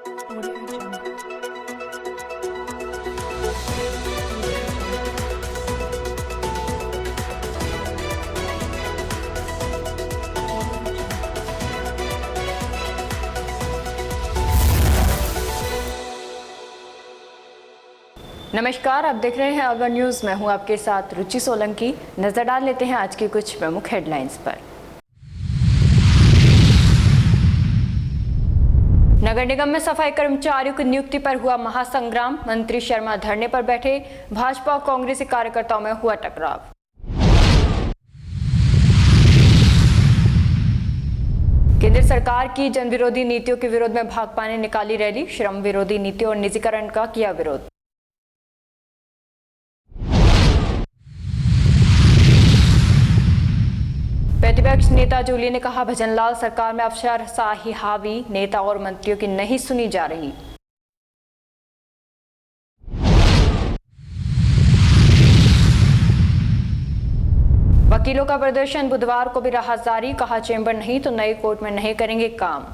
नमस्कार, आप देख रहे हैं अगर न्यूज। मैं हूं आपके साथ रुचि सोलंकी। नजर डाल लेते हैं आज की कुछ प्रमुख हेडलाइंस पर। नगर निगम में सफाई कर्मचारियों की नियुक्ति पर हुआ महासंग्राम। मंत्री शर्मा धरने पर बैठे। भाजपा और कांग्रेसी कार्यकर्ताओं में हुआ टकराव। केंद्र सरकार की जन विरोधी नीतियों के विरोध में भाकपा ने निकाली रैली। श्रम विरोधी नीतियों और निजीकरण का किया विरोध। प्रतिपक्ष नेता जूली ने कहा, भजनलाल सरकार में अफसरशाही हावी, नेता और मंत्रियों की नहीं सुनी जा रही। वकीलों का प्रदर्शन, बुधवार को भी रहा जारी। कहा, चेंबर नहीं तो नए कोर्ट में नहीं करेंगे काम।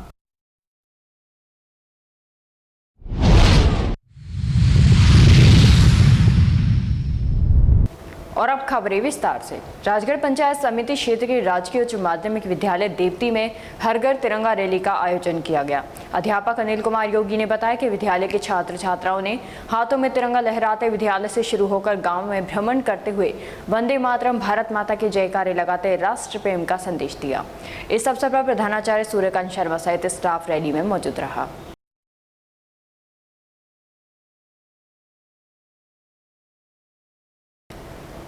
और अब खबरें विस्तार से। राजगढ़ पंचायत समिति क्षेत्र के राजकीय उच्च माध्यमिक विद्यालय देवती में हर घर तिरंगा रैली का आयोजन किया गया। अध्यापक अनिल कुमार योगी ने बताया कि विद्यालय के छात्र छात्राओं ने हाथों में तिरंगा लहराते विद्यालय से शुरू होकर गांव में भ्रमण करते हुए वंदे मातरम, भारत माता के जयकारे लगाते राष्ट्र प्रेम का संदेश दिया। इस अवसर पर प्रधानाचार्य सूर्यकांत शर्मा सहित स्टाफ रैली में मौजूद रहा।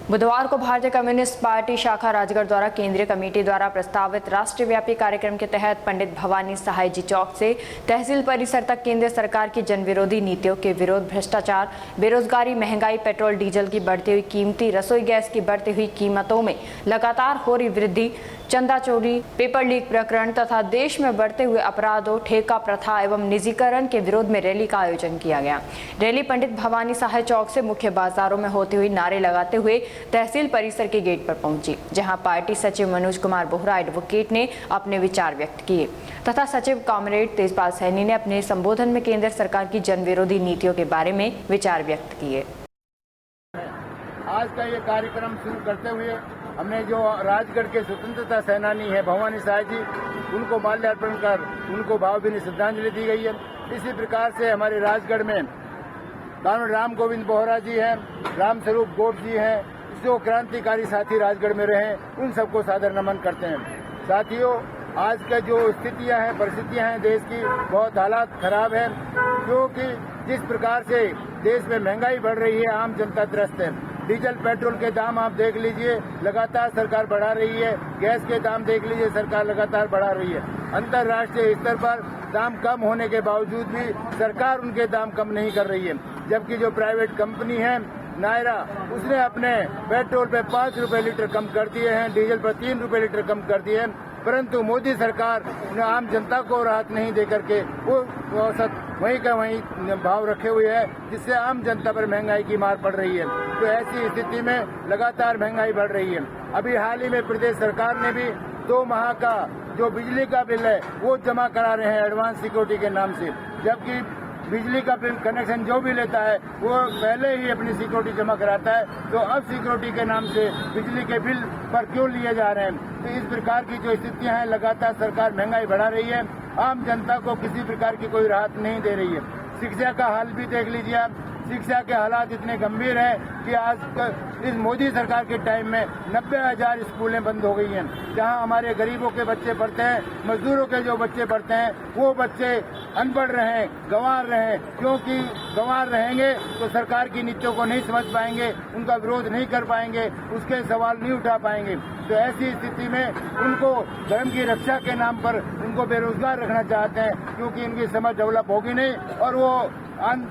बुधवार को भारतीय कम्युनिस्ट पार्टी शाखा राजगढ़ द्वारा केंद्रीय कमेटी द्वारा प्रस्तावित राष्ट्रव्यापी कार्यक्रम के तहत पंडित भवानी सहाय जी चौक से तहसील परिसर तक केंद्र सरकार की जनविरोधी नीतियों के विरोध, भ्रष्टाचार, बेरोजगारी, महंगाई, पेट्रोल डीजल की बढ़ती हुई कीमती, रसोई गैस की बढ़ती हुई कीमतों में लगातार हो रही वृद्धि, चंदा चोरी, पेपर लीक प्रकरण तथा देश में बढ़ते हुए अपराधों, ठेका प्रथा एवं निजीकरण के विरोध में रैली का आयोजन किया गया। रैली पंडित भवानी सहाय चौक से मुख्य बाजारों में होती हुई नारे लगाते हुए तहसील परिसर के गेट पर पहुंची, जहां पार्टी सचिव मनोज कुमार बोहरा एडवोकेट ने अपने विचार व्यक्त किए तथा सचिव कॉमरेड तेजपाल सैनी ने अपने संबोधन में केंद्र सरकार की जन विरोधी नीतियों के बारे में विचार व्यक्त किए। आज का ये कार्यक्रम शुरू करते हुए हमने जो राजगढ़ के स्वतंत्रता सेनानी है भवानी साहब जी, उनको माल्यार्पण कर उनको भावभीनी श्रद्धांजलि दी गई है। इसी प्रकार से हमारे राजगढ़ में राम गोविंद बोहरा जी हैं, राम स्वरूप गोप जी हैं, जो क्रांतिकारी साथी राजगढ़ में रहे, उन सबको सादर नमन करते हैं। साथियों, आज का जो स्थितियां हैं, परिस्थितियां हैं देश की, बहुत हालात खराब है, क्योंकि जिस प्रकार से देश में महंगाई बढ़ रही है, आम जनता त्रस्त है। डीजल पेट्रोल के दाम आप देख लीजिए, लगातार सरकार बढ़ा रही है। गैस के दाम देख लीजिए, सरकार लगातार बढ़ा रही है। अंतर्राष्ट्रीय स्तर पर दाम कम होने के बावजूद भी सरकार उनके दाम कम नहीं कर रही है। जबकि जो प्राइवेट कंपनी है नायरा, उसने अपने पेट्रोल पे 5 रुपए लीटर कम कर दिए हैं, डीजल पर 3 रुपए लीटर कम कर दिए हैं, परंतु मोदी सरकार ने आम जनता को राहत नहीं दे करके वो औसत वहीं का वहीं भाव रखे हुए है, जिससे आम जनता पर महंगाई की मार पड़ रही है। तो ऐसी स्थिति में लगातार महंगाई बढ़ रही है। अभी हाल ही में प्रदेश सरकार ने भी 2 माह का जो बिजली का बिल है वो जमा करा रहे हैं एडवांस सिक्योरिटी के नाम से, जबकि बिजली का कनेक्शन जो भी लेता है वो पहले ही अपनी सिक्योरिटी जमा कराता है। तो अब सिक्योरिटी के नाम से बिजली के बिल पर क्यों लिए जा रहे हैं? तो इस प्रकार की जो स्थितियां हैं, लगातार सरकार महंगाई बढ़ा रही है, आम जनता को किसी प्रकार की कोई राहत नहीं दे रही है। शिक्षा का हाल भी देख लीजिए आप, शिक्षा के हालात इतने गंभीर हैं कि आज इस मोदी सरकार के टाइम में 90,000 स्कूलें बंद हो गई हैं, जहां हमारे गरीबों के बच्चे पढ़ते हैं, मजदूरों के जो बच्चे पढ़ते हैं, वो बच्चे अनपढ़ रहे, गंवार रहे, क्योंकि गंवार रहेंगे तो सरकार की नीतियों को नहीं समझ पाएंगे, उनका विरोध नहीं कर पाएंगे, उसके सवाल नहीं उठा पाएंगे। तो ऐसी स्थिति में उनको धर्म की रक्षा के नाम पर उनको बेरोजगार रखना चाहते हैं, क्योंकि इनकी समझ डेवलप होगी नहीं और वो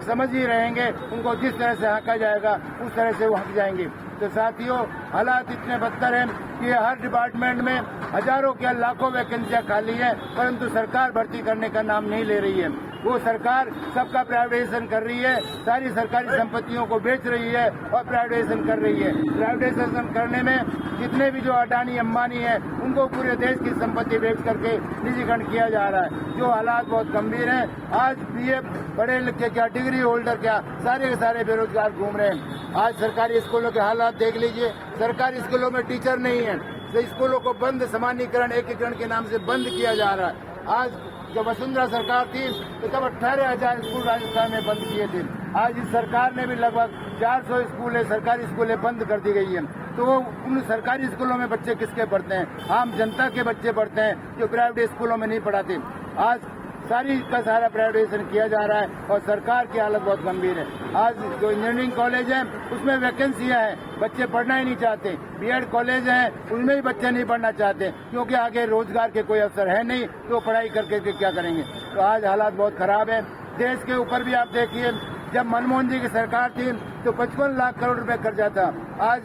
समझ ही रहेंगे। उनको जिस तरह से हाँका जाएगा उस तरह से वो हक जाएंगे। तो साथियों, हालात इतने बदतर हैं कि हर डिपार्टमेंट में हजारों क्या लाखों वैकेंसियां खाली हैं, परंतु सरकार भर्ती करने का नाम नहीं ले रही है। वो सरकार सबका प्राइवेटाइजेशन कर रही है, सारी सरकारी संपत्तियों को बेच रही है और प्राइवेटाइजेशन कर रही है। प्राइवेटाइजेशन करने में जितने भी जो अडानी अंबानी है उनको पूरे देश की संपत्ति बेच करके निजीकरण किया जा रहा है। जो हालात बहुत गंभीर हैं। आज बीए पढ़े लिखे क्या, डिग्री होल्डर क्या, सारे के सारे बेरोजगार घूम रहे हैं। आज सरकारी स्कूलों के हालात देख लीजिए, सरकारी स्कूलों में टीचर नहीं है, स्कूलों को बंद, समानीकरण, एकीकरण के नाम से बंद किया जा रहा है। आज जब वसुंधरा सरकार थी तो तब 18,000 स्कूल राजस्थान में बंद किए थे। आज इस सरकार ने भी लगभग 400 स्कूलें, सरकारी स्कूलें बंद कर दी गई हैं। तो उन सरकारी स्कूलों में बच्चे किसके पढ़ते हैं? आम जनता के बच्चे पढ़ते हैं जो प्राइवेट स्कूलों में नहीं पढ़ाते। आज सारी का सारा प्राइवेटाइजेशन किया जा रहा है और सरकार की हालत बहुत गंभीर है। आज जो इंजीनियरिंग कॉलेज है उसमें वैकेंसियां हैं, बच्चे पढ़ना ही नहीं चाहते। बीएड कॉलेज हैं उनमें भी बच्चे नहीं पढ़ना चाहते क्योंकि आगे रोजगार के कोई अवसर है नहीं, तो पढ़ाई करके क्या करेंगे। तो आज हालात बहुत खराब है। देश के ऊपर भी आप देखिए, जब मनमोहन जी की सरकार थी तो 55 लाख करोड़ रुपए कर्जा था। आज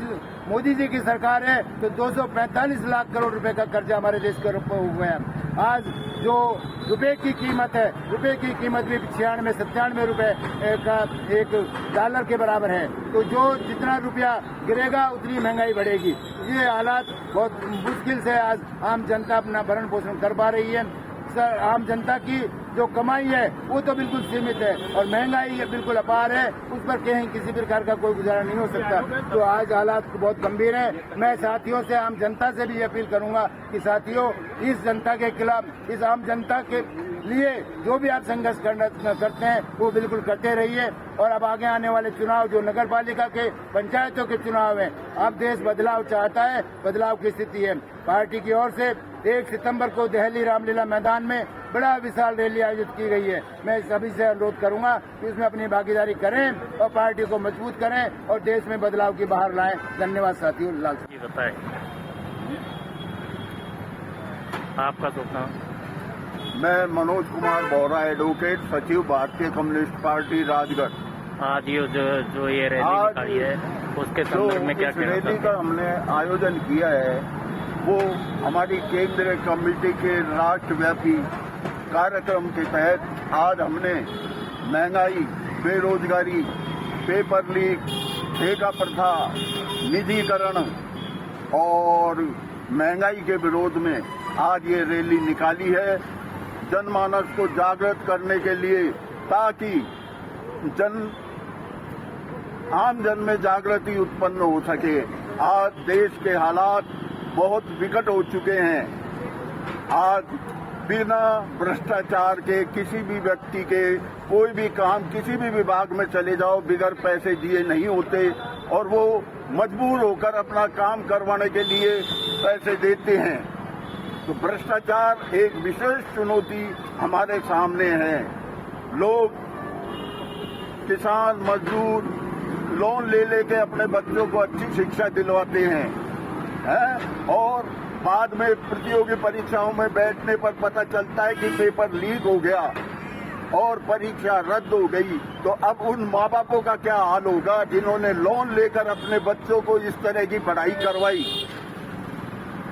मोदी जी की सरकार है तो 245 लाख करोड़ रुपए का कर्जा हमारे देश के ऊपर हो गया। आज जो रुपए की कीमत है, रुपए की कीमत भी 96-97 रुपए का एक डॉलर के बराबर है। तो जो जितना रुपया गिरेगा उतनी महंगाई बढ़ेगी। ये हालात बहुत मुश्किल से आज आम जनता अपना भरण पोषण कर पा रही है। सर, आम जनता की जो कमाई है वो तो बिल्कुल सीमित है और महंगाई बिल्कुल अपार है, उस पर कहीं किसी प्रकार का कोई गुजारा नहीं हो सकता। तो आज हालात बहुत गंभीर है। मैं साथियों से, आम जनता से भी अपील करूंगा कि साथियों, इस जनता के खिलाफ, इस आम जनता के लिए जो भी आप संघर्ष करते हैं वो बिल्कुल करते रहिए। और अब आगे आने वाले चुनाव जो नगर पालिका के, पंचायतों के चुनाव हैं, अब देश बदलाव चाहता है, बदलाव की स्थिति है। पार्टी की ओर से 1 सितंबर को दिल्ली रामलीला मैदान में बड़ा विशाल रैली आयोजित की गई है। मैं सभी से अनुरोध करूंगा कि इसमें अपनी भागीदारी करें और पार्टी को मजबूत करें और देश में बदलाव की बाहर लाएं। धन्यवाद साथियों। लाल जी बताएं आपका शुभ नाम। मैं मनोज कुमार बोरा, एडवोकेट, सचिव भारतीय कम्युनिस्ट पार्टी राजगढ़। आज ये जो ये रैली निकाली है उसके संदर्भ में क्या कहना रैली का हमने आयोजन किया है वो हमारी केंद्रीय कमेटी के राष्ट्रव्यापी कार्यक्रम के तहत आज हमने महंगाई, बेरोजगारी, पेपर लीक, ठेका प्रथा, निजीकरण और महंगाई के विरोध में आज ये रैली निकाली है, जनमानस को जागृत करने के लिए, ताकि आम जन में जागृति उत्पन्न हो सके। आज देश के हालात बहुत विकट हो चुके हैं। आज बिना भ्रष्टाचार के किसी भी व्यक्ति के कोई भी काम किसी भी विभाग में चले जाओ, बिगैर पैसे दिए नहीं होते और वो मजबूर होकर अपना काम करवाने के लिए पैसे देते हैं। तो भ्रष्टाचार एक विशेष चुनौती हमारे सामने है। लोग, किसान, मजदूर लोन ले लेके अपने बच्चों को अच्छी शिक्षा दिलवाते हैं और बाद में प्रतियोगी परीक्षाओं में बैठने पर पता चलता है कि पेपर लीक हो गया और परीक्षा रद्द हो गई। तो अब उन माँ बापों का क्या हाल होगा जिन्होंने लोन लेकर अपने बच्चों को इस तरह की पढ़ाई करवाई।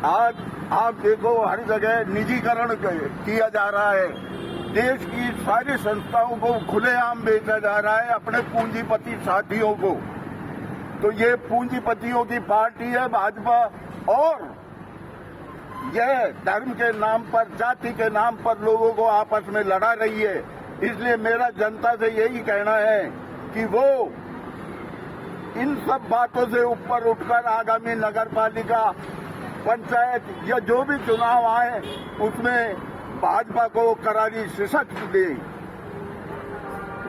आज आप देखो, हर जगह निजीकरण किया जा रहा है। देश की सारी संस्थाओं को खुलेआम बेचा जा रहा है अपने पूंजीपति साथियों को। तो ये पूंजीपतियों की पार्टी है भाजपा और यह धर्म के नाम पर, जाति के नाम पर लोगों को आपस में लड़ा रही है। इसलिए मेरा जनता से यही कहना है कि वो इन सब बातों से ऊपर उठकर आगामी नगर पालिका, पंचायत या जो भी चुनाव आए उसमें भाजपा को करारी शिकस्त दे।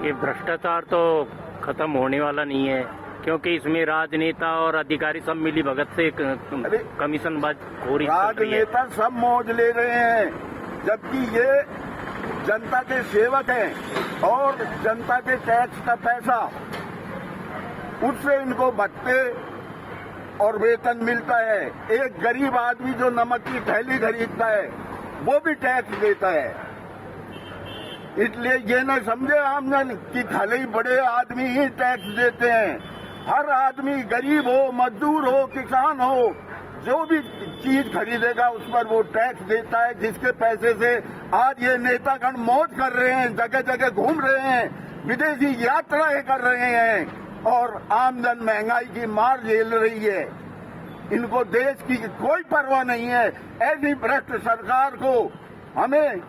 ये भ्रष्टाचार तो खत्म होने वाला नहीं है क्योंकि इसमें राजनेता और अधिकारी सब मिली भगत से कमीशनबाज हो रही है। राजनेता सब मौज ले रहे हैं, जबकि ये जनता के सेवक हैं और जनता के टैक्स का पैसा, उससे इनको भत्ते और वेतन मिलता है। एक गरीब आदमी जो नमक की थैली खरीदता है वो भी टैक्स देता है। इसलिए ये न समझे आमजन कि खाली बड़े आदमी ही टैक्स देते हैं। हर आदमी, गरीब हो, मजदूर हो, किसान हो, जो भी चीज खरीदेगा उस पर वो टैक्स देता है, जिसके पैसे से आज ये नेतागण मौज कर रहे हैं, जगह जगह घूम रहे हैं, विदेशी यात्राएं कर रहे हैं और आमदन महंगाई की मार झेल रही है। इनको देश की कोई परवाह नहीं है। ऐसी भ्रष्ट सरकार को हमें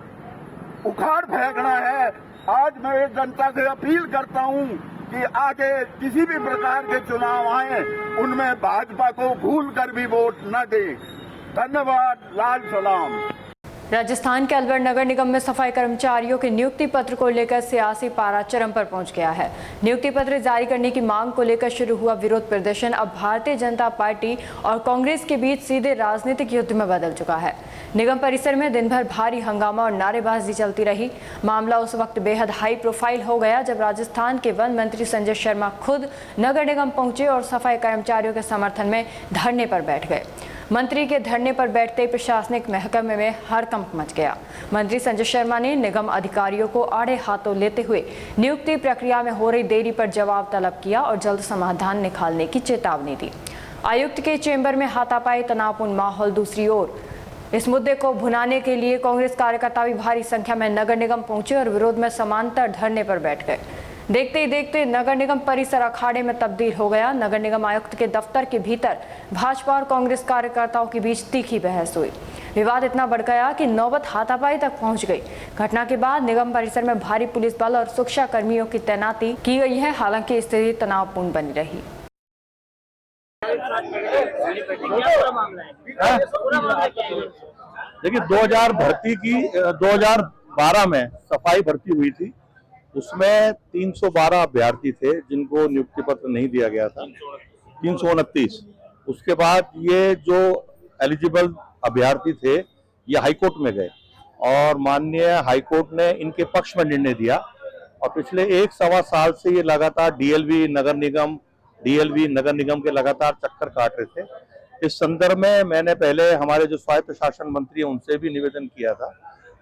उखाड़ फेंकना है। आज मैं जनता से अपील करता हूं कि आगे किसी भी प्रकार के चुनाव आए उनमें भाजपा को भूल कर भी वोट न दें। धन्यवाद। लाल सलाम। राजस्थान के अलवर नगर निगम में सफाई कर्मचारियों के नियुक्ति पत्र को लेकर सियासी पारा चरम पर पहुंच गया है। नियुक्ति पत्र जारी करने की मांग को लेकर शुरू हुआ विरोध प्रदर्शन अब भारतीय जनता पार्टी और कांग्रेस के बीच सीधे राजनीतिक युद्ध में बदल चुका है। निगम परिसर में दिन भर भारी हंगामा और नारेबाजी चलती रही। मामला उस वक्त बेहद हाई प्रोफाइल हो गया जब राजस्थान के वन मंत्री संजय शर्मा खुद नगर निगम पहुंचे और सफाई कर्मचारियों के समर्थन में धरने पर बैठ गए। मंत्री के धरने पर बैठते ही प्रशासनिक महकमे में हड़कंप मच गया। मंत्री संजय शर्मा ने निगम अधिकारियों को आड़े हाथों लेते हुए नियुक्ति प्रक्रिया में हो रही देरी पर जवाब तलब किया और जल्द समाधान निकालने की चेतावनी दी। आयुक्त के चेंबर में हाथापाई, तनावपूर्ण माहौल। दूसरी ओर इस मुद्दे को भुनाने के लिए कांग्रेस कार्यकर्ता भी भारी संख्या में नगर निगम पहुंचे और विरोध में समांतर धरने पर बैठ गए। देखते ही देखते नगर निगम परिसर अखाड़े में तब्दील हो गया। नगर निगम आयुक्त के दफ्तर के भीतर भाजपा और कांग्रेस कार्यकर्ताओं के बीच तीखी बहस हुई। विवाद इतना बढ़ गया कि नौबत हाथापाई तक पहुंच गई। घटना के बाद निगम परिसर में भारी पुलिस बल और सुरक्षा कर्मियों की तैनाती की गई है। हालांकि स्थिति तनावपूर्ण बनी रही। देखिए 2012 में सफाई भर्ती हुई थी, उसमें 312 अभ्यर्थी थे जिनको नियुक्ति पत्र नहीं दिया गया था, 329। उसके बाद ये जो एलिजिबल अभ्यर्थी थे ये हाईकोर्ट में गए और माननीय हाईकोर्ट ने इनके पक्ष में निर्णय दिया और पिछले 1-1.25 साल से ये लगातार डीएलवी नगर निगम के लगातार चक्कर काट रहे थे। इस संदर्भ में मैंने पहले हमारे जो स्वायत्त शासन मंत्री हैं उनसे भी निवेदन किया था।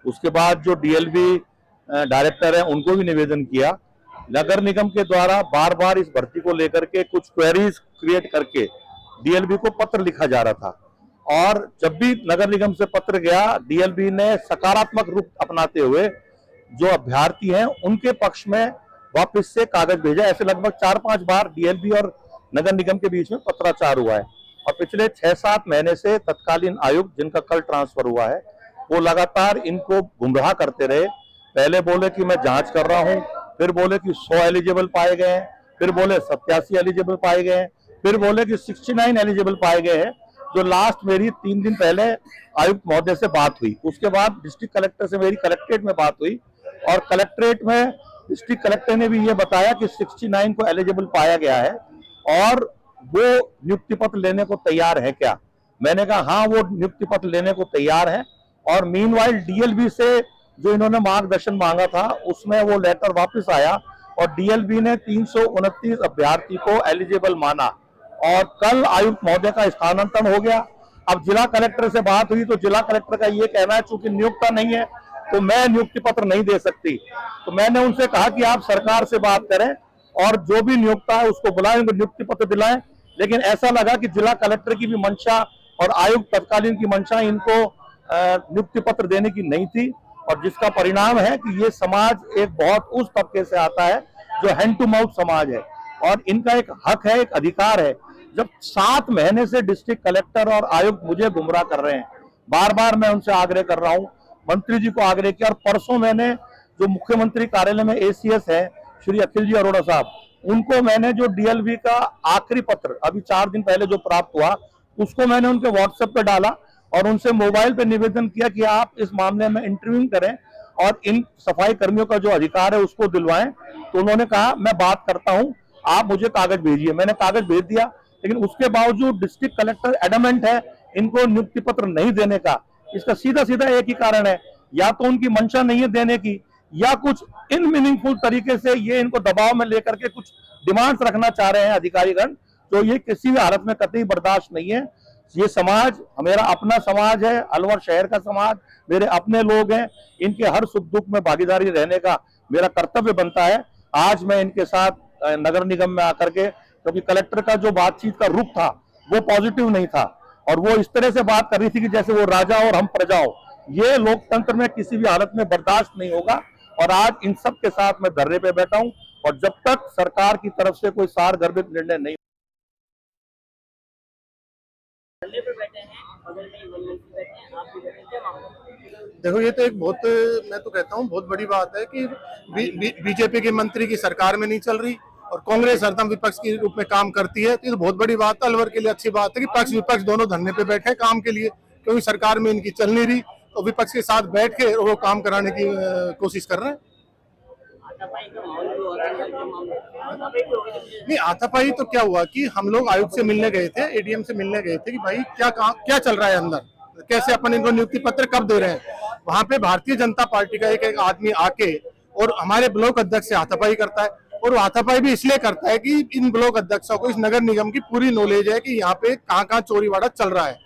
उसके बाद जो डीएलवी डायरेक्टर है उनको भी निवेदन किया। नगर निगम के द्वारा बार बार इस भर्ती को लेकर के कुछ क्वेरीज क्रिएट करके डीएलबी को पत्र लिखा जा रहा था और जब भी नगर निगम से पत्र गया डीएलबी ने सकारात्मक रूप अपनाते हुए जो अभ्यर्थी हैं उनके पक्ष में वापस से कागज भेजा। ऐसे लगभग 4-5 बार डीएलबी और नगर निगम के बीच में पत्राचार हुआ है और पिछले 6-7 महीने से तत्कालीन आयुक्त जिनका कल ट्रांसफर हुआ है वो लगातार इनको गुमराह करते रहे। पहले बोले कि मैं जांच कर रहा हूं, फिर बोले कि 100 एलिजिबल पाए गए हैं, फिर बोले 87 एलिजिबल पाए गए हैं, फिर बोले कि 69 एलिजिबल पाए गए हैं। जो लास्ट मेरी 3 दिन पहले आयुक्त महोदय से बात हुई, उसके बाद डिस्ट्रिक्ट कलेक्टर से मेरी कलेक्ट्रेट में बात हुई और कलेक्ट्रेट में डिस्ट्रिक्ट कलेक्टर ने भी ये बताया कि 69 को एलिजिबल पाया गया है और वो नियुक्ति पत्र लेने को तैयार है क्या। मैंने कहा हाँ वो नियुक्ति पत्र लेने को तैयार है और मीनवाइल डीएलबी से जो इन्होंने मार्गदर्शन मांगा था उसमें वो लेटर वापस आया और डीएलबी ने 329 अभ्यर्थी को एलिजिबल माना और कल आयुक्त महोदय का स्थानांतरण हो गया। अब जिला कलेक्टर से बात हुई तो जिला कलेक्टर का ये कहना है चूंकि नियुक्ता नहीं है तो मैं नियुक्ति पत्र नहीं दे सकती। तो मैंने उनसे कहा कि आप सरकार से बात करें और जो भी नियुक्ता है उसको बुलाएं, उनको नियुक्ति पत्र दिलाएं। लेकिन ऐसा लगा कि जिला कलेक्टर की भी मंशा और आयुक्त तत्कालीन की मंशा इनको नियुक्ति पत्र देने की नहीं थी और जिसका परिणाम है कि ये समाज एक बहुत उस तबके से आता है जो हैंड टू माउथ समाज है और इनका एक हक है, एक अधिकार है। जब 7 महीने से डिस्ट्रिक्ट कलेक्टर और आयुक्त मुझे गुमराह कर रहे हैं, बार बार मैं उनसे आग्रह कर रहा हूं, मंत्री जी को आग्रह किया और परसों मैंने जो मुख्यमंत्री कार्यालय में एसीएस है श्री अखिल जी अरोड़ा साहब, उनको मैंने जो डीएलवी का आखिरी पत्र अभी 4 दिन पहले जो प्राप्त हुआ उसको मैंने उनके व्हाट्सएप पे डाला और उनसे मोबाइल पे निवेदन किया कि आप इस मामले में इंटरव्यू करें और इन सफाई कर्मियों का जो अधिकार है उसको दिलवाएं। तो उन्होंने कहा मैं बात करता हूं, आप मुझे कागज भेजिए। मैंने कागज भेज दिया लेकिन उसके बावजूद डिस्ट्रिक्ट कलेक्टर एडमेंट है इनको नियुक्ति पत्र नहीं देने का। इसका सीधा सीधा एक ही कारण है, या तो उनकी मंशा नहीं है देने की या कुछ इनमीनिंगफुल तरीके से ये इनको दबाव में लेकर के कुछ डिमांड्स रखना चाह रहे हैं अधिकारीगण, तो ये किसी भी हालत में कतई बर्दाश्त नहीं है। ये समाज मेरा अपना समाज है, अलवर शहर का समाज, मेरे अपने लोग हैं, इनके हर सुख दुख में भागीदारी रहने का मेरा कर्तव्य बनता है। आज मैं इनके साथ नगर निगम में आकर के, क्योंकि कलेक्टर का जो बातचीत का रुख था वो पॉजिटिव नहीं था, और वो इस तरह से बात कर रही थी कि जैसे वो राजा और हम प्रजा हो। ये लोकतंत्र में किसी भी हालत में बर्दाश्त नहीं होगा। और आज इन सब के साथ मैं धरने पे बैठा हूं, और जब तक सरकार की तरफ से कोई सारगर्भित निर्णय नहीं। देखो, ये तो एक बहुत, मैं तो कहता हूँ बहुत बड़ी बात है कि बीजेपी के मंत्री की सरकार में नहीं चल रही और कांग्रेस हरदम विपक्ष के रूप में काम करती है। तो ये तो बहुत बड़ी बात है, अलवर के लिए अच्छी बात है कि पक्ष विपक्ष दोनों धरने पे बैठे हैं काम के लिए, क्योंकि सरकार में इनकी चल नहीं रही तो विपक्ष के साथ बैठ के वो काम कराने की कोशिश कर रहे हैं। नहीं, हाथापाई तो क्या हुआ कि हम लोग आयुक्त से मिलने गए थे, एडीएम से मिलने गए थे कि भाई क्या चल रहा है अंदर, कैसे अपन इनको नियुक्ति पत्र कब दे रहे हैं। वहां पे भारतीय जनता पार्टी का एक आदमी आके और हमारे ब्लॉक अध्यक्ष से हाथापाई करता है, और वो हाथापाई भी इसलिए करता है कि इन ब्लॉक अध्यक्षों को इस नगर निगम की पूरी नॉलेज है कि यहाँ पे कहाँ चोरीवाड़ा चल रहा है,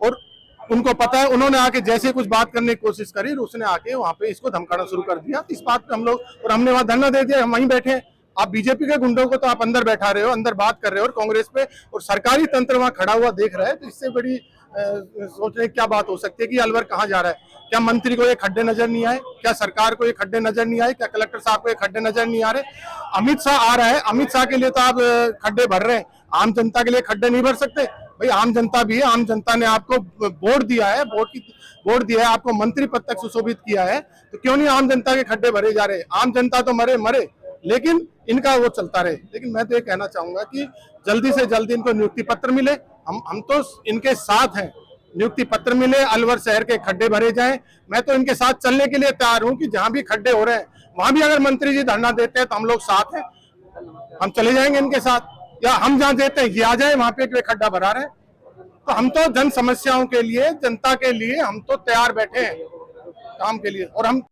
और उनको पता है। उन्होंने आके जैसे कुछ बात करने की कोशिश करी, उसने आके वहां पे इसको धमकाना शुरू कर दिया। इस बात पे हम लोग, और हमने वहां धरना दे दिया, हम वहीं बैठे हैं। आप बीजेपी के गुंडों को तो आप अंदर बैठा रहे हो, अंदर बात कर रहे हो, और कांग्रेस पे और सरकारी तंत्र वहां खड़ा हुआ देख रहा है, तो इससे बड़ी सोचने की क्या बात हो सकती है कि अलवर कहाँ जा रहा है। क्या मंत्री को ये खड्डे नजर नहीं आए? क्या सरकार को ये खड्डे नजर नहीं आए? क्या कलेक्टर साहब को ये खड्डे नजर नहीं आ रहे? अमित शाह आ रहा है, अमित शाह के लिए तो आप खड्डे भर रहे हैं, आम जनता के लिए खड्डे नहीं भर सकते? भाई आम जनता भी है, आम जनता ने आपको वोट दिया है, वोट दिया है, आपको मंत्री पद तक सुशोभित किया है, तो क्यों नहीं आम जनता के खड्डे भरे जा रहे? आम जनता तो मरे, लेकिन इनका वो चलता रहे। लेकिन मैं तो ये कहना चाहूंगा कि जल्दी से जल्दी इनको नियुक्ति पत्र मिले, हम तो इनके साथ हैं, नियुक्ति पत्र मिले, अलवर शहर के खड्डे भरे जाएं। मैं तो इनके साथ चलने के लिए तैयार हूं कि जहां भी खड्डे हो रहे हैं वहां भी अगर मंत्री जी धरना देते हैं तो हम लोग साथ हैं, हम चले जाएंगे इनके साथ, या हम जहां देते हैं ये आ जाए वहां पे एक खड्डा भरा रहे। तो हम तो जन समस्याओं के लिए, जनता के लिए हम तो तैयार बैठे हैं काम के लिए। और हम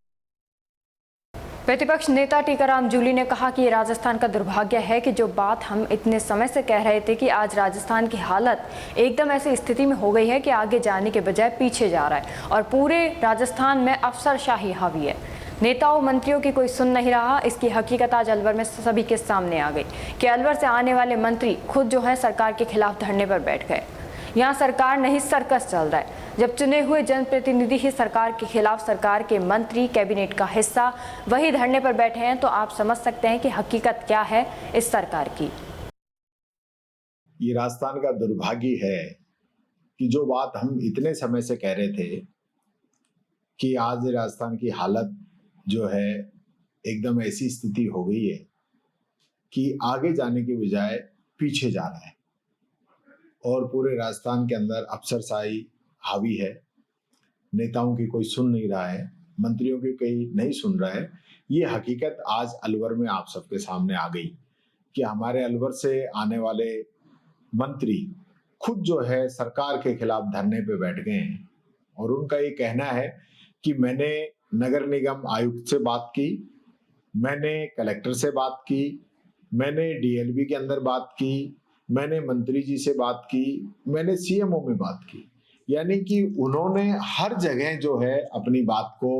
प्रतिपक्ष नेता टीकाराम जूली ने कहा कि ये राजस्थान का दुर्भाग्य है कि जो बात हम इतने समय से कह रहे थे कि आज राजस्थान की हालत एकदम ऐसी स्थिति में हो गई है कि आगे जाने के बजाय पीछे जा रहा है और पूरे राजस्थान में अफसरशाही हावी है। नेताओं मंत्रियों की कोई सुन नहीं रहा। इसकी हकीकत आज अलवर में सभी के सामने आ गई कि अलवर से आने वाले मंत्री खुद जो है सरकार के खिलाफ धरने पर बैठ गए। यहाँ सरकार नहीं सर्कस चल रहा है। जब चुने हुए जनप्रतिनिधि ही सरकार के खिलाफ, सरकार के मंत्री, कैबिनेट का हिस्सा वही धरने पर बैठे हैं, तो आप समझ सकते हैं कि हकीकत क्या है इस सरकार की। ये राजस्थान का दुर्भाग्य है कि जो बात हम इतने समय से कह रहे थे कि आज राजस्थान की हालत जो है एकदम ऐसी स्थिति हो गई है कि आगे जाने के बजाय पीछे जा रहा है और पूरे राजस्थान के अंदर अफसरशाही हावी है। नेताओं की कोई सुन नहीं रहा है, मंत्रियों की कोई नहीं सुन रहा है। ये हकीकत आज अलवर में आप सबके सामने आ गई कि हमारे अलवर से आने वाले मंत्री खुद जो है सरकार के खिलाफ धरने पे बैठ गए हैं और उनका ये कहना है कि मैंने नगर निगम आयुक्त से बात की, मैंने कलेक्टर से बात की, मैंने डीएलबी के अंदर बात की, मैंने मंत्री जी से बात की, मैंने सीएमओ में बात की। यानी कि उन्होंने हर जगह जो है अपनी बात को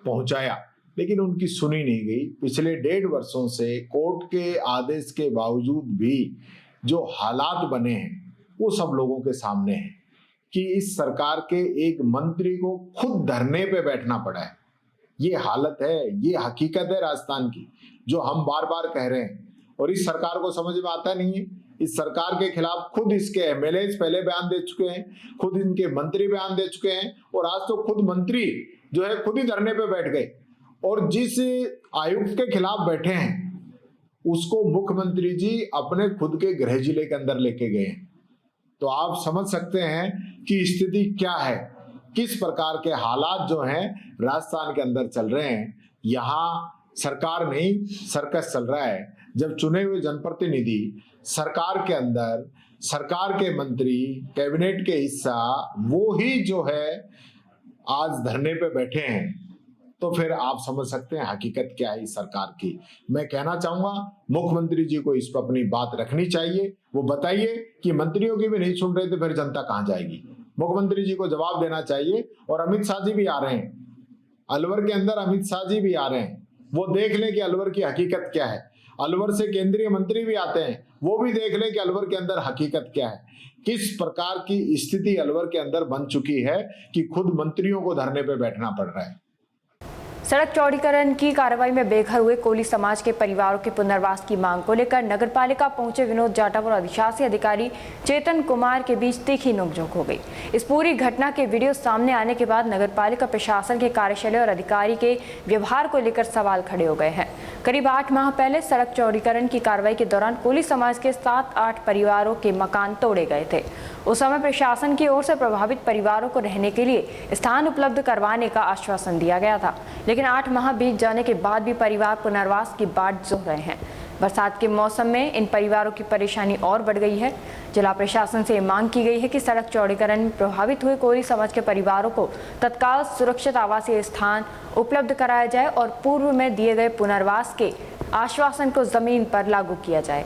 पहुंचाया, लेकिन उनकी सुनी नहीं गई। पिछले 1.5 वर्षों से कोर्ट के आदेश के बावजूद भी जो हालात बने हैं वो सब लोगों के सामने हैं कि इस सरकार के एक मंत्री को खुद धरने पे बैठना पड़ा है। ये हालत है, ये हकीकत है राजस्थान की जो हम बार बार कह रहे हैं और इस सरकार को समझ में आता नहीं है। इस सरकार के खिलाफ खुद इसके एमएलए पहले बयान दे चुके हैं, खुद इनके मंत्री बयान दे चुके हैं और आज तो खुद मंत्री जो है खुद ही धरने पे बैठ गए और जिस आयुक्त के खिलाफ बैठे हैं उसको मुख्यमंत्री जी अपने खुद के गृह जिले के अंदर लेके गए। तो आप समझ सकते हैं कि स्थिति क्या है, किस प्रकार के हालात जो हैं राजस्थान के अंदर चल रहे हैं। यहाँ सरकार नहीं सर्कस चल रहा है। जब चुने हुए जनप्रतिनिधि सरकार के अंदर, सरकार के मंत्री, कैबिनेट के हिस्सा वो ही जो है आज धरने पे बैठे हैं, तो फिर आप समझ सकते हैं हकीकत क्या है इस सरकार की। मैं कहना चाहूंगा मुख्यमंत्री जी को इस पर अपनी बात रखनी चाहिए। वो बताइए कि मंत्रियों की भी नहीं सुन रहे तो फिर जनता कहां जाएगी। मुख्यमंत्री जी को जवाब देना चाहिए। और अमित शाह जी भी आ रहे हैं अलवर के अंदर, अमित शाह जी भी आ रहे हैं, वो देख लें कि अलवर की हकीकत क्या है। अलवर से केंद्रीय मंत्री भी आते हैं, वो भी देख लें कि अलवर के अंदर हकीकत क्या है, किस प्रकार की स्थिति अलवर के अंदर बन चुकी है कि खुद मंत्रियों को धरने पे बैठना पड़ रहा है। सड़क चौड़ीकरण की कार्रवाई में बेघर हुए कोली समाज के परिवारों के पुनर्वास की मांग को लेकर नगरपालिका पहुंचे विनोद जाटव और अधिशासी अधिकारी चेतन कुमार के बीच तीखी नोकझोंक हो गई। इस पूरी घटना के वीडियो सामने आने के बाद नगरपालिका प्रशासन के कार्यशैली और अधिकारी के व्यवहार को लेकर सवाल खड़े हो गए हैं। करीब 8 माह पहले सड़क चौड़ीकरण की कार्रवाई के दौरान कोली समाज के 7-8 परिवारों के मकान तोड़े गए थे। उस समय प्रशासन की ओर से प्रभावित परिवारों को रहने के लिए स्थान उपलब्ध करवाने का आश्वासन दिया गया था, लेकिन 8 माह बीत जाने के बाद भी परिवार पुनर्वास की बाट जोह रहे हैं। बरसात के मौसम में इन परिवारों की परेशानी और बढ़ गई है। जिला प्रशासन से मांग की गई है कि सड़क चौड़ीकरण में प्रभावित हुए कोली समाज के परिवारों को तत्काल सुरक्षित आवासीय स्थान उपलब्ध कराया जाए और पूर्व में दिए गए पुनर्वास के आश्वासन को जमीन पर लागू किया जाए।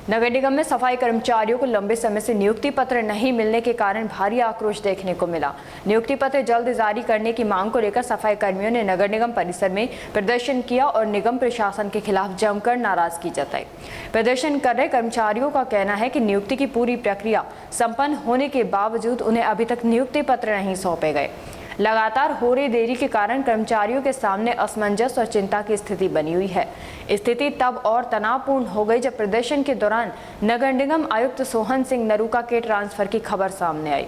नगर निगम में सफाई कर्मचारियों को लंबे समय से नियुक्ति पत्र नहीं मिलने के कारण भारी आक्रोश देखने को मिला। नियुक्ति पत्र जल्द जारी करने की मांग को लेकर सफाई कर्मियों ने नगर निगम परिसर में प्रदर्शन किया और निगम प्रशासन के खिलाफ जमकर नाराजगी जताई। प्रदर्शन कर रहे कर्मचारियों का कहना है कि नियुक्ति की पूरी प्रक्रिया संपन्न होने के बावजूद उन्हें अभी तक नियुक्ति पत्र नहीं सौंपे गए। लगातार हो रही देरी के कारण कर्मचारियों के सामने असमंजस और चिंता की स्थिति बनी हुई है। स्थिति तब और तनावपूर्ण हो गई जब प्रदर्शन के दौरान नगर निगम आयुक्त सोहन सिंह नरूका के ट्रांसफर की खबर सामने आई।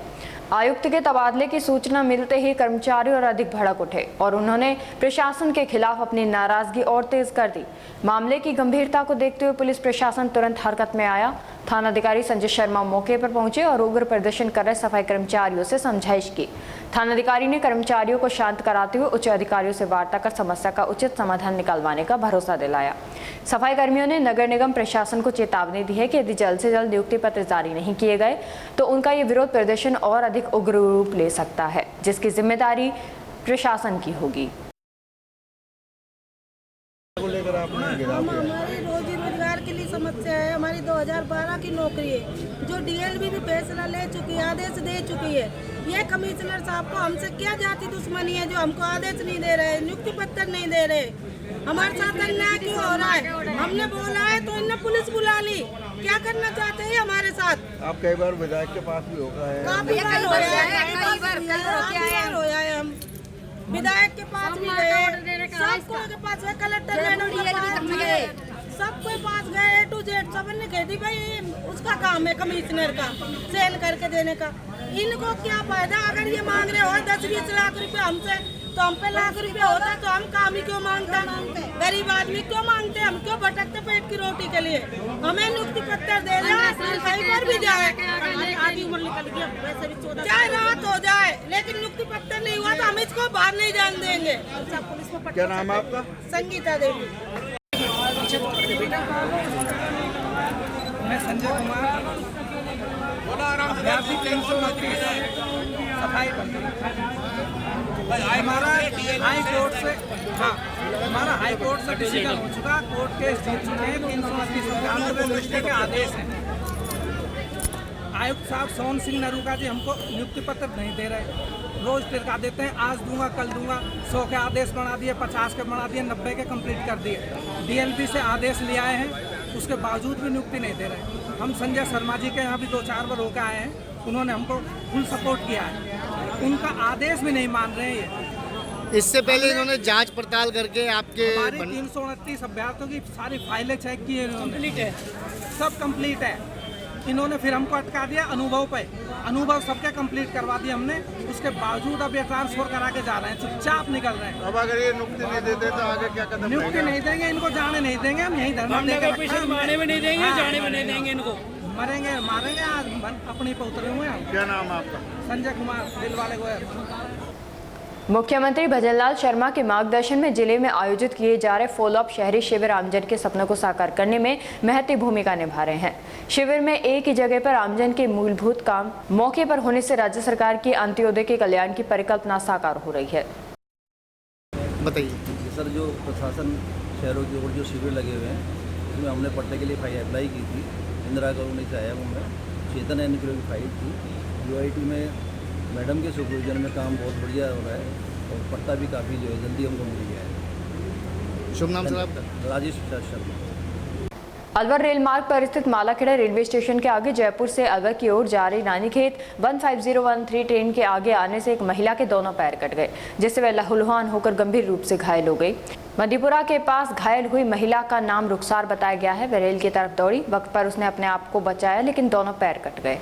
आयुक्त के तबादले की सूचना मिलते ही कर्मचारी और अधिक भड़क उठे और उन्होंने प्रशासन के खिलाफ अपनी नाराजगी और तेज कर दी। मामले की गंभीरता को देखते हुए पुलिस प्रशासन तुरंत हरकत में आया। थानाधिकारी संजय शर्मा मौके पर पहुंचे और उग्र प्रदर्शन कर रहे सफाई कर्मचारियों से समझाइश की। थानाधिकारी ने कर्मचारियों को शांत कराते हुए उच्च अधिकारियों से वार्ता कर समस्या का उचित समाधान निकालवाने का भरोसा दिलाया। सफाई कर्मियों ने नगर निगम प्रशासन को चेतावनी दी है कि यदि जल्द से जल्द नियुक्ति पत्र जारी नहीं किए गए तो उनका ये विरोध प्रदर्शन और अधिक उग्र रूप ले सकता है, जिसकी जिम्मेदारी प्रशासन की होगी। हमारी रोजी रोजगार के लिए समस्या है। हमारी 2012 की नौकरी है जो डीएलबी भी फैसला ले चुकी है, आदेश दे चुकी है। ये कमिश्नर साहब को हमसे क्या जाति दुश्मनी है जो हमको आदेश नहीं दे रहे, नियुक्ति पत्र नहीं दे रहे। हमारे साथ अन्याय क्यों हो रहा है? हमने बोला है तो इन्होंने पुलिस बुला ली। क्या करना चाहते हैं हमारे साथ? आप कई बार विधायक के पास भी होगा है, काफी बार होया है। हम विधायक के पास भी गए, सबको के पास गए, कलेक्टर मैडम के पास गए, सबके पास गए, A to Z। सबने कह दी भाई उसका काम है कमिश्नर का सेल करके देने का। इनको क्या फायदा? अगर ये मांग रहे हो 10-20 लाख रुपए हमसे तो हम पे लाख रुपए होता तो हम काम ही क्यों मांगते? गरीब आदमी क्यों मांगते? हम क्यों भटकते पेट की रोटी के लिए? हमें नियुक्ति पत्र दे कहीं पर भी जाए, आधी उम्र निकल गई, चाहे रात हो जाए, लेकिन नियुक्ति पत्र नहीं हुआ तो हम इसको बाहर नहीं जाने देंगे। क्या नाम है आपका? संगीता देवी। मैं संजय कुमार सफाई हमारा हाई कोर्ट से हमारा हाई कोर्ट से डिसीजन हो चुका। कोर्ट के जीत चुके हैं। 338 के आदेश हैं। आयुक्त साहब सोहन सिंह नरूका जी हमको नियुक्ति पत्र नहीं दे रहे। रोज टिरका देते हैं, आज दूंगा कल दूंगा। 100 के आदेश बना दिए, 50 के बना दिए, 90 के कंप्लीट कर दिए। डीएलपी से आदेश ले आए हैं, उसके बावजूद भी नियुक्ति नहीं दे रहे। हम संजय शर्मा जी के यहाँ भी 2-4 बार होकर आए हैं, उन्होंने हमको फुल सपोर्ट किया है। उनका आदेश भी नहीं मान रहे हैं। इससे पहले इन्होंने जांच पड़ताल करके आपके 329 अभ्यर्थियों की सारी फाइलें चेक की हैं, कंप्लीट है, सब कंप्लीट है। इन्होंने फिर हमको अटका दिया अनुभव पे। अनुभव सबके कंप्लीट करवा दिया हमने, उसके बावजूद अब ये ट्रांसफर करा के जा रहे हैं, चुपचाप निकल रहे हैं। अब अगर ये नियुक्ति नहीं देते तो आगे क्या कदम? नियुक्ति नहीं देंगे, इनको जाने नहीं देंगे। हम यही धरना देंगे, मारने में नहीं देंगे, जाने में नहीं देंगे। इनको मरेंगे मारेंगे। आज अपनी पे उतरे हुए हैं। क्या नाम है आपका? संजय कुमार, दिल वाले गोयल। मुख्यमंत्री भजनलाल शर्मा के मार्गदर्शन में जिले में आयोजित किए जा रहे फॉलोअप शहरी शिविर आमजन के सपनों को साकार करने में महत्वपूर्ण भूमिका निभा रहे हैं। शिविर में एक ही जगह पर आमजन के मूलभूत काम मौके पर होने से राज्य सरकार की अंत्योदय के कल्याण की परिकल्पना साकार हो रही है। बताइए सर, जो प्रशासन शहरों की ओर जो शिविर लगे हुए हैं, इसमें हमने पट्टे के लिए अप्लाई की थी। इंदिरा कॉलोनी से आया हूँ मैं। चेतन एन की फाइल थी। यूआईटी में मैडम के सुपरविजन में काम बहुत बढ़िया हो रहा है और पट्टा भी काफ़ी जो है जल्दी हमको मिल गया है। शुभ नाम सर आपका? राजेश शर्मा। अलवर रेल मार्ग पर स्थित मालाखेड़ा रेलवे स्टेशन के आगे जयपुर से अलवर की ओर जा रही रानीखेत 15013 ट्रेन के आगे आने से एक महिला के दोनों पैर कट गए, जिससे वह लहूलुहान होकर गंभीर रूप से घायल हो गई। मधेपुरा के पास घायल हुई महिला का नाम रुखसार बताया गया है। वह रेल की तरफ दौड़ी, वक्त पर उसने अपने आप को बचाया, लेकिन दोनों पैर कट गए।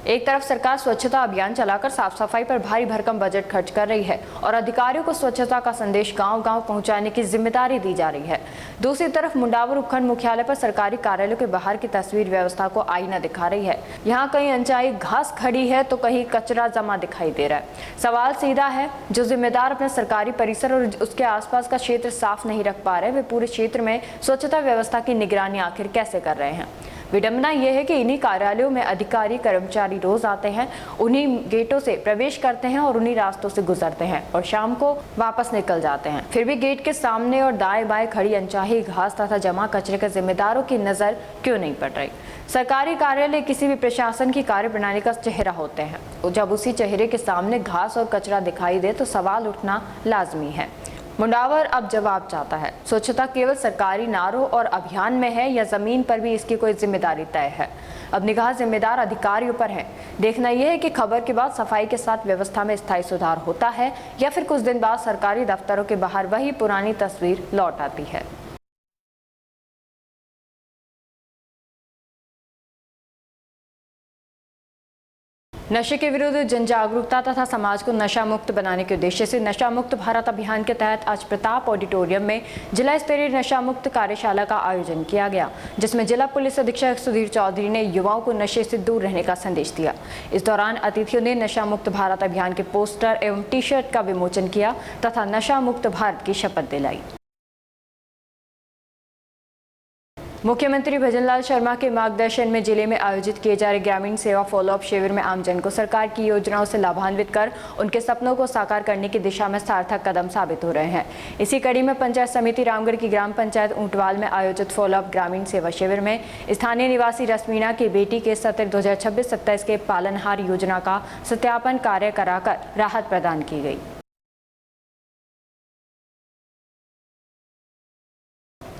एक तरफ सरकार स्वच्छता अभियान चलाकर साफ सफाई पर भारी भरकम बजट खर्च कर रही है और अधिकारियों को स्वच्छता का संदेश गांव-गांव पहुंचाने की जिम्मेदारी दी जा रही है। दूसरी तरफ मुंडावर उपखंड मुख्यालय पर सरकारी कार्यालयों के बाहर की तस्वीर व्यवस्था को आईना दिखा रही है। यहाँ कहीं अनचाही घास खड़ी है तो कहीं कचरा जमा दिखाई दे रहा है। सवाल सीधा है, जो जिम्मेदार अपने सरकारी परिसर और उसके आसपास का क्षेत्र साफ नहीं रख पा रहे, वे पूरे क्षेत्र में स्वच्छता व्यवस्था की निगरानी आखिर कैसे कर रहे हैं। विडंबना यह है कि इन्हीं कार्यालयों में अधिकारी कर्मचारी रोज आते हैं, उन्हीं गेटों से प्रवेश करते हैं और उन्हीं रास्तों से गुजरते हैं और शाम को वापस निकल जाते हैं। फिर भी गेट के सामने और दाएं बाएं खड़ी अनचाही घास तथा जमा कचरे के जिम्मेदारों की नजर क्यों नहीं पड़ रही। सरकारी कार्यालय किसी भी प्रशासन की कार्यप्रणाली का चेहरा होते हैं। जब उसी चेहरे के सामने घास और कचरा दिखाई दे तो सवाल उठना लाजमी है। मुंडावर अब जवाब चाहता है। स्वच्छता केवल सरकारी नारों और अभियान में है या जमीन पर भी इसकी कोई जिम्मेदारी तय है? अब निगाह जिम्मेदार अधिकारियों पर है। देखना यह है कि खबर के बाद सफाई के साथ व्यवस्था में स्थायी सुधार होता है या फिर कुछ दिन बाद सरकारी दफ्तरों के बाहर वही पुरानी तस्वीर लौट आती है। नशे के विरुद्ध जन जागरूकता तथा समाज को नशा मुक्त बनाने के उद्देश्य से नशा मुक्त भारत अभियान के तहत आज प्रताप ऑडिटोरियम में जिला स्तरीय नशा मुक्त कार्यशाला का आयोजन किया गया, जिसमें जिला पुलिस अधीक्षक सुधीर चौधरी ने युवाओं को नशे से दूर रहने का संदेश दिया। इस दौरान अतिथियों ने नशा मुक्त भारत अभियान के पोस्टर एवं टी शर्ट का विमोचन किया तथा नशा मुक्त भारत की शपथ दिलाई। मुख्यमंत्री भजनलाल शर्मा के मार्गदर्शन में जिले में आयोजित किए जा रहे ग्रामीण सेवा फॉलोअप शिविर में आमजन को सरकार की योजनाओं से लाभान्वित कर उनके सपनों को साकार करने की दिशा में सार्थक कदम साबित हो रहे हैं। इसी कड़ी में पंचायत समिति रामगढ़ की ग्राम पंचायत ऊंटवाल में आयोजित फॉलोअप ग्रामीण सेवा शिविर में स्थानीय निवासी रश्मीना की बेटी के सत्र 2026-27 के पालनहार योजना का सत्यापन कार्य कराकर राहत प्रदान की गई।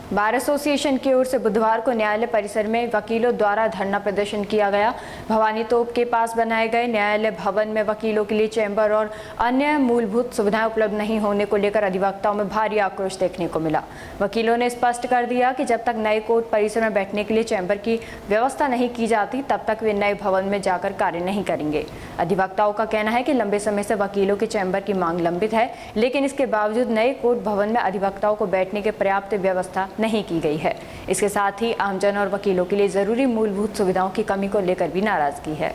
बार एसोसिएशन की ओर से बुधवार को न्यायालय परिसर में वकीलों द्वारा धरना प्रदर्शन किया गया। भवानी तोप के पास बनाए गए न्यायालय भवन में वकीलों के लिए चैम्बर और अन्य मूलभूत सुविधाएं उपलब्ध नहीं होने को लेकर अधिवक्ताओं में भारी आक्रोश देखने को मिला। वकीलों ने स्पष्ट कर दिया कि जब तक नए कोर्ट परिसर में बैठने के लिए चैम्बर की व्यवस्था नहीं की जाती तब तक वे नए भवन में जाकर कार्य नहीं करेंगे। अधिवक्ताओं का कहना है कि लंबे समय से वकीलों के चैम्बर की मांग लंबित है, लेकिन इसके बावजूद नए कोर्ट भवन में अधिवक्ताओं को बैठने की पर्याप्त व्यवस्था नहीं की गई है। इसके साथ ही आमजन और वकीलों के लिए जरूरी मूलभूत सुविधाओं की कमी को लेकर भी नाराजगी है।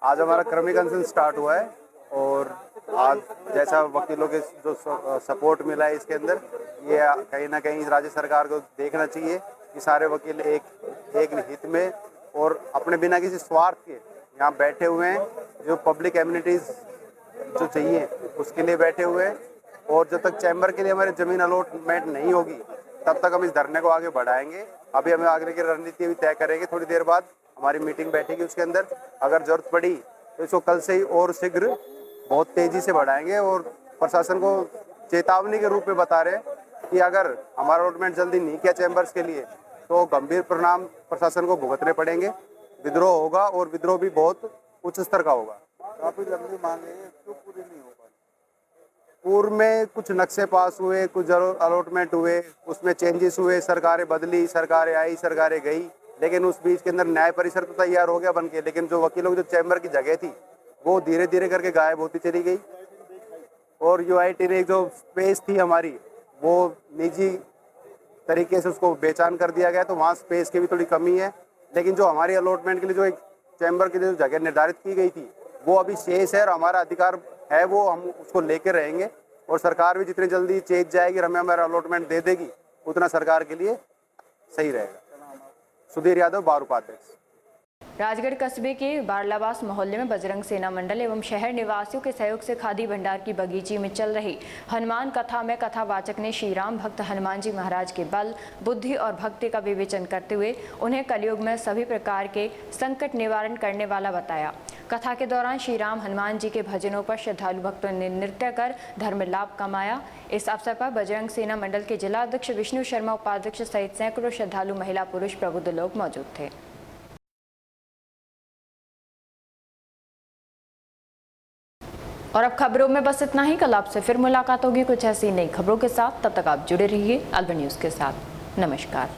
आज हमारा क्रमिक अनशन स्टार्ट हुआ है और आज जैसा वकीलों के जो सपोर्ट मिला है इसके अंदर, ये कहीं ना कहीं राज्य सरकार को देखना चाहिए कि सारे वकील एक हित में और अपने बिना किसी स्वार्थ के यहाँ बैठे हुए हैं। जो पब्लिक एमिनिटीज जो चाहिए उसके लिए बैठे हुए हैं और जब तक चैम्बर के लिए हमारी जमीन अलॉटमेंट नहीं होगी तब तक हम इस धरने को आगे बढ़ाएंगे। अभी हमें आगे की रणनीति भी तय करेंगे। थोड़ी देर बाद हमारी मीटिंग बैठेगी, उसके अंदर अगर जरूरत पड़ी तो इसको कल से ही और शीघ्र बहुत तेजी से बढ़ाएंगे और प्रशासन को चेतावनी के रूप में बता रहे हैं कि अगर हमारा अलॉटमेंट जल्दी नहीं किया चैम्बर्स के लिए तो गंभीर परिणाम प्रशासन को भुगतने पड़ेंगे। विद्रोह होगा और विद्रोह भी बहुत उच्च स्तर का होगा। काफी लंबी मांग है, क्यों पूरी नहीं हो पाई? पूर्व में कुछ नक्शे पास हुए, कुछ अलॉटमेंट हुए, उसमें चेंजेस हुए, सरकारें बदली, सरकारें आई, सरकारें गई, लेकिन उस बीच के अंदर न्याय परिसर तो तैयार हो गया बनके, लेकिन जो वकीलों की जो चैम्बर की जगह थी वो धीरे धीरे करके गायब होती चली गई। और यूआईटी ने जो स्पेस थी हमारी वो निजी तरीके से उसको बेचान कर दिया गया, तो वहाँ स्पेस की भी थोड़ी कमी है। लेकिन जो हमारी अलॉटमेंट के लिए जो एक चैम्बर की जो जगह निर्धारित की गई थी वो अभी शेष है और हमारा अधिकार है, वो हम उसको लेके रहेंगे और सरकार भी जितनी जल्दी चेंज जाएगी हमें हमारा अलॉटमेंट दे देगी उतना सरकार के लिए सही रहेगा। सुधीर यादव, बार उपाध्यक्ष। राजगढ़ कस्बे के बारलाबास मोहल्ले में बजरंग सेना मंडल एवं शहर निवासियों के सहयोग से खादी भंडार की बगीची में चल रही हनुमान कथा में कथावाचक ने श्री राम भक्त हनुमान जी महाराज के बल, बुद्धि और भक्ति का विवेचन करते हुए उन्हें कलयुग में सभी प्रकार के संकट निवारण करने वाला बताया। कथा के दौरान श्री राम हनुमान जी के भजनों पर श्रद्धालु भक्तों ने नृत्य कर धर्म लाभ कमाया। इस अवसर पर बजरंग सेना मंडल के जिला अध्यक्ष विष्णु शर्मा, उपाध्यक्ष सहित सैकड़ों श्रद्धालु महिला पुरुष प्रबुद्ध लोग मौजूद थे। और अब खबरों में बस इतना ही। कल आपसे फिर मुलाकात होगी कुछ ऐसी नई खबरों के साथ। तब तक आप जुड़े रहिए अलवर न्यूज़ के साथ। नमस्कार।